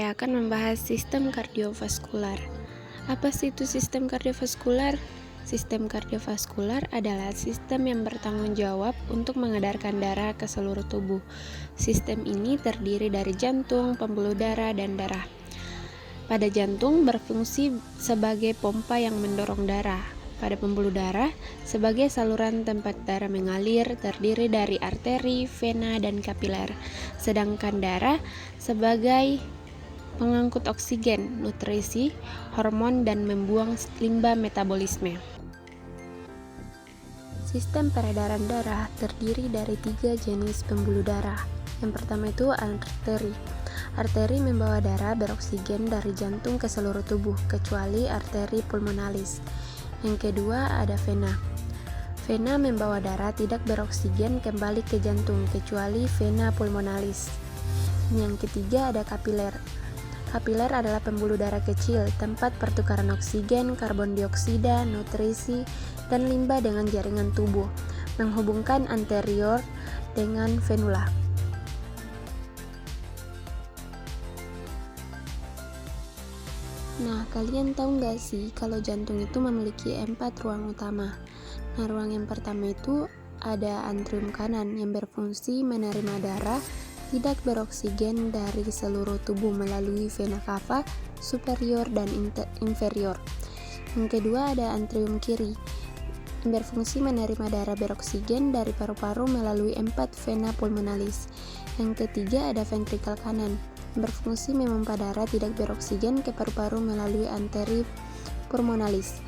saya akan membahas sistem kardiovaskular. Apa sih itu sistem kardiovaskular? Sistem kardiovaskular adalah sistem yang bertanggung jawab untuk mengedarkan darah ke seluruh tubuh. Sistem ini terdiri dari jantung, pembuluh darah, dan darah. Pada jantung berfungsi sebagai pompa yang mendorong darah. Pada pembuluh darah, sebagai saluran tempat darah mengalir, terdiri dari arteri, vena, dan kapiler. Sedangkan darah sebagai pengangkut oksigen, nutrisi, hormon, dan membuang limbah metabolisme. Sistem peredaran darah terdiri dari 3 jenis pembuluh darah. Yang pertama itu arteri. Arteri membawa darah beroksigen dari jantung ke seluruh tubuh, kecuali arteri pulmonalis. Yang kedua ada vena. Vena membawa darah tidak beroksigen kembali ke jantung, kecuali vena pulmonalis. Yang ketiga ada kapiler. Kapiler adalah pembuluh darah kecil, tempat pertukaran oksigen, karbon dioksida, nutrisi, dan limbah dengan jaringan tubuh, menghubungkan anterior dengan venula. Nah, kalian tahu nggak sih kalau jantung itu memiliki 4 ruang utama? Nah, ruang yang pertama itu ada atrium kanan yang berfungsi menerima darah tidak beroksigen dari seluruh tubuh melalui vena cava superior dan inferior. Yang kedua ada atrium kiri yang berfungsi menerima darah beroksigen dari paru-paru melalui 4 vena pulmonalis. Yang ketiga ada ventrikel kanan berfungsi memompa darah tidak beroksigen ke paru-paru melalui arteri pulmonalis.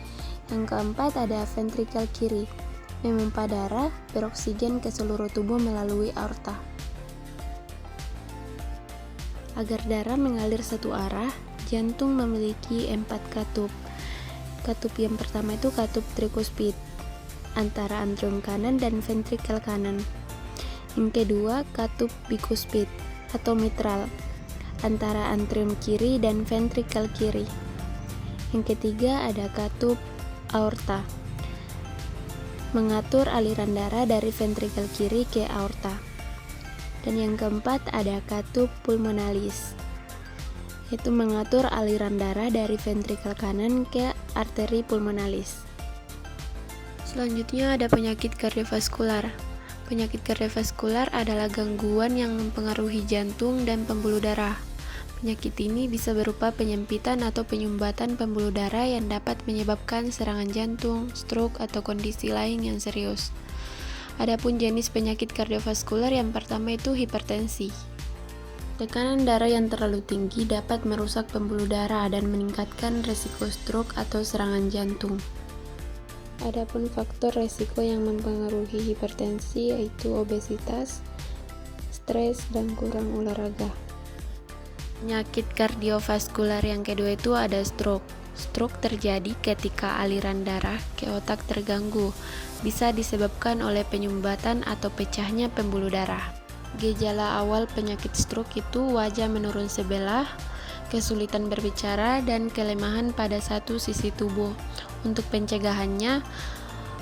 Yang keempat ada ventrikel kiri, memompa darah beroksigen ke seluruh tubuh melalui aorta. Agar darah mengalir satu arah, jantung memiliki 4 katup. Katup yang pertama itu katup trikuspid antara atrium kanan dan ventrikel kanan. Yang kedua katup bikuspid atau mitral antara atrium kiri dan ventrikel kiri. Yang ketiga ada katup aorta, mengatur aliran darah dari ventrikel kiri ke aorta. Dan yang keempat ada katup pulmonalis, yaitu mengatur aliran darah dari ventrikel kanan ke arteri pulmonalis. Selanjutnya ada penyakit kardiovaskular. Penyakit kardiovaskular adalah gangguan yang mempengaruhi jantung dan pembuluh darah. Penyakit ini bisa berupa penyempitan atau penyumbatan pembuluh darah yang dapat menyebabkan serangan jantung, stroke, atau kondisi lain yang serius. Adapun jenis penyakit kardiovaskular yang pertama itu hipertensi. Tekanan darah yang terlalu tinggi dapat merusak pembuluh darah dan meningkatkan risiko stroke atau serangan jantung. Adapun faktor risiko yang mempengaruhi hipertensi yaitu obesitas, stres, dan kurang olahraga. Penyakit kardiovaskular yang kedua itu ada stroke. Stroke terjadi ketika aliran darah ke otak terganggu. Bisa disebabkan oleh penyumbatan atau pecahnya pembuluh darah. Gejala awal penyakit stroke itu wajah menurun sebelah, kesulitan berbicara, dan kelemahan pada satu sisi tubuh. Untuk pencegahannya,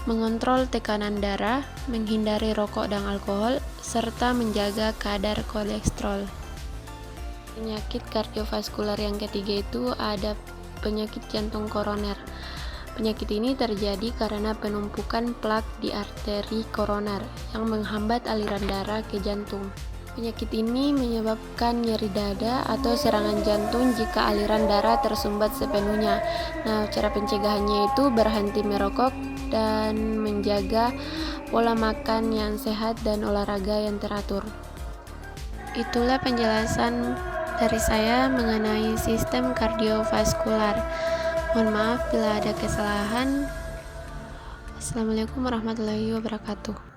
mengontrol tekanan darah, menghindari rokok dan alkohol, serta menjaga kadar kolesterol. Penyakit kardiovaskular yang ketiga itu ada penyakit jantung koroner. Penyakit ini terjadi karena penumpukan plak di arteri koroner yang menghambat aliran darah ke jantung. Penyakit ini menyebabkan nyeri dada atau serangan jantung jika aliran darah tersumbat sepenuhnya. Nah, cara pencegahannya itu berhenti merokok dan menjaga pola makan yang sehat dan olahraga yang teratur. Itulah penjelasan dari saya mengenai sistem kardiovaskular. Mohon maaf bila ada kesalahan. Assalamualaikum warahmatullahi wabarakatuh.